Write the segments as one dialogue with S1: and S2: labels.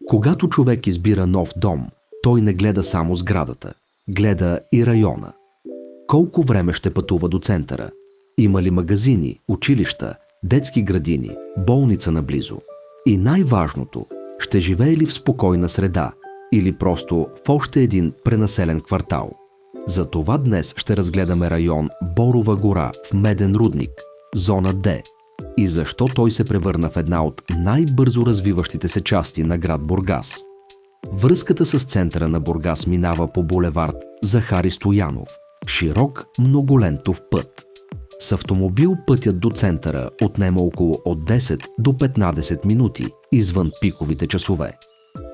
S1: Когато човек избира нов дом, той не гледа само сградата, гледа и района. Колко време ще пътува до центъра? Има ли магазини, училища, детски градини, болница наблизо? И най-важното, ще живее ли в спокойна среда или просто в още един пренаселен квартал? Затова днес ще разгледаме район Борова гора в Меден рудник, зона Д, и защо той се превърна в една от най-бързо развиващите се части на град Бургас. Връзката с центъра на Бургас минава по булевард Захари Стоянов, широк многолентов път. С автомобил пътят до центъра отнема около от 10 до 15 минути извън пиковите часове.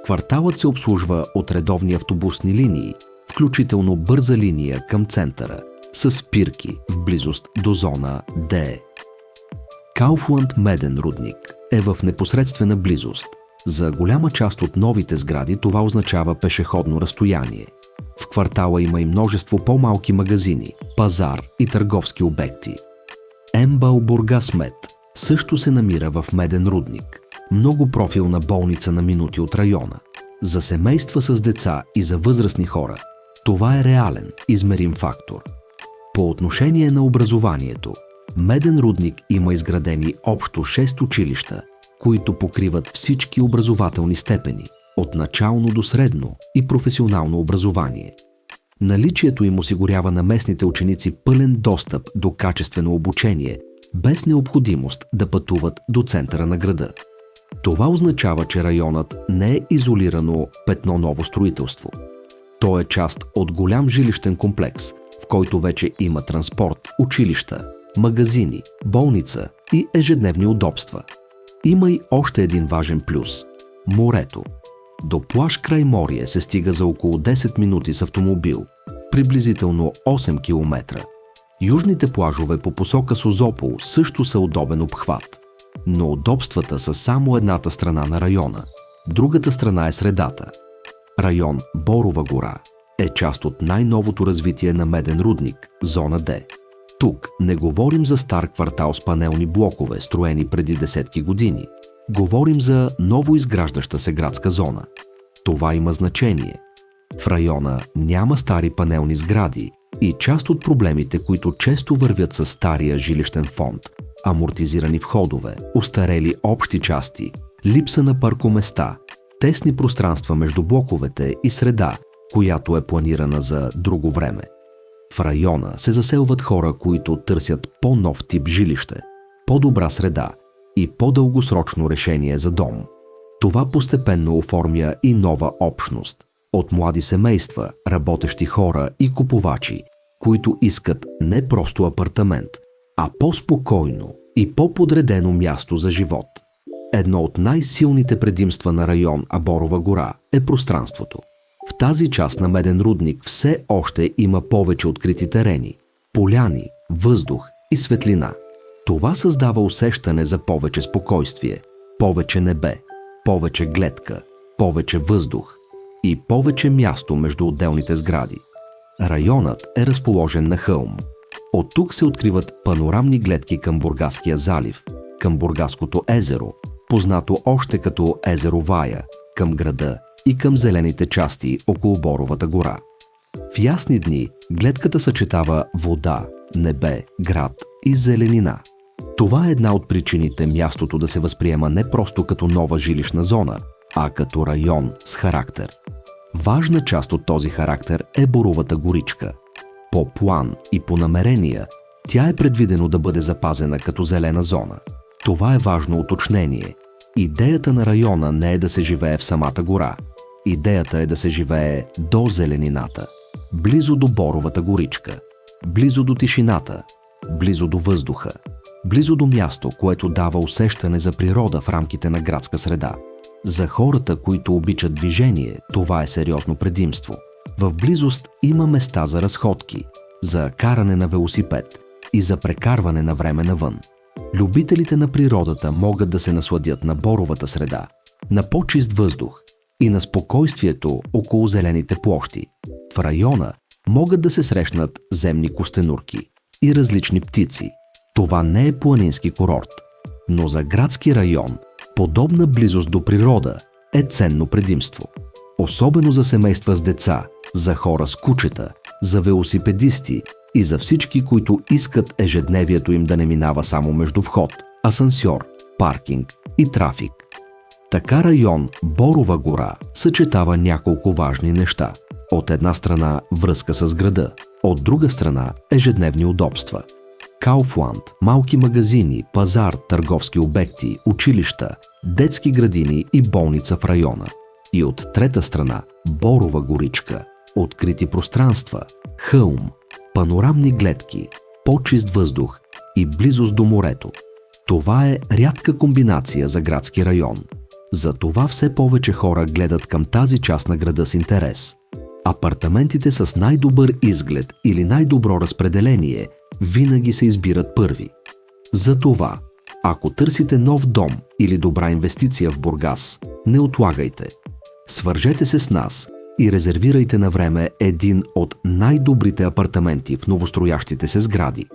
S1: Кварталът се обслужва от редовни автобусни линии, включително бърза линия към центъра, с спирки в близост до зона Д. Кауфланд Меден рудник е в непосредствена близост. За голяма част от новите сгради това означава пешеходно разстояние. В квартала има и множество по-малки магазини, пазар и търговски обекти. МБАЛ Бургас Мед също се намира в Меден рудник. Многопрофилна болница на минути от района. За семейства с деца и за възрастни хора това е реален, измерим фактор. По отношение на образованието, Меден рудник има изградени общо 6 училища, които покриват всички образователни степени, от начално до средно и професионално образование. Наличието им осигурява на местните ученици пълен достъп до качествено обучение, без необходимост да пътуват до центъра на града. Това означава, че районът не е изолирано петно ново строителство. То е част от голям жилищен комплекс, в който вече има транспорт, училища, магазини, болница и ежедневни удобства. Има и още един важен плюс – морето. До плаж Крайморие се стига за около 10 минути с автомобил, приблизително 8 км. Южните плажове по посока Созопол също са удобен обхват. Но удобствата са само едната страна на района. Другата страна е средата. Район Борова гора е част от най-новото развитие на Меден рудник, зона Д. Тук не говорим за стар квартал с панелни блокове, строени преди десетки години. Говорим за ново изграждаща се градска зона. Това има значение. В района няма стари панелни сгради и част от проблемите, които често вървят с стария жилищен фонд, амортизирани входове, остарели общи части, липса на паркоместа, тесни пространства между блоковете и среда, която е планирана за друго време. В района се заселват хора, които търсят по-нов тип жилище, по-добра среда и по-дългосрочно решение за дом. Това постепенно оформя и нова общност от млади семейства, работещи хора и купувачи, които искат не просто апартамент, а по-спокойно и по-подредено място за живот. Едно от най-силните предимства на район Борова гора е пространството. В тази част на Меден рудник все още има повече открити терени, поляни, въздух и светлина. Това създава усещане за повече спокойствие, повече небе, повече гледка, повече въздух и повече място между отделните сгради. Районът е разположен на хълм. От тук се откриват панорамни гледки към Бургаския залив, към Бургаското езеро, познато още като езеро Вая, към града и към зелените части около Боровата гора. В ясни дни гледката съчетава вода, небе, град и зеленина. Това е една от причините мястото да се възприема не просто като нова жилищна зона, а като район с характер. Важна част от този характер е Боровата горичка. По план и по намерения тя е предвидено да бъде запазена като зелена зона. Това е важно уточнение. Идеята на района не е да се живее в самата гора. Идеята е да се живее до зеленината, близо до Боровата горичка, близо до тишината, близо до въздуха, близо до място, което дава усещане за природа в рамките на градска среда. За хората, които обичат движение, това е сериозно предимство. В близост има места за разходки, за каране на велосипед и за прекарване на време навън. Любителите на природата могат да се насладят на боровата среда, на по-чист въздух и на спокойствието около зелените площи. В района могат да се срещнат земни костенурки и различни птици. Това не е планински курорт, но за градски район подобна близост до природа е ценно предимство. Особено за семейства с деца, за хора с кучета, за велосипедисти и за всички, които искат ежедневието им да не минава само между вход, асансьор, паркинг и трафик. Така район Борова гора съчетава няколко важни неща. От една страна връзка с града, от друга страна ежедневни удобства. Кауфланд, малки магазини, пазар, търговски обекти, училища, детски градини и болница в района. И от трета страна Борова горичка, открити пространства, хълм, панорамни гледки, по-чист въздух и близост до морето. Това е рядка комбинация за градски район. Затова все повече хора гледат към тази част на града с интерес. Апартаментите с най-добър изглед или най-добро разпределение винаги се избират първи. Затова, ако търсите нов дом или добра инвестиция в Бургас, не отлагайте. Свържете се с нас и резервирайте на време един от най-добрите апартаменти в новостроящите се сгради.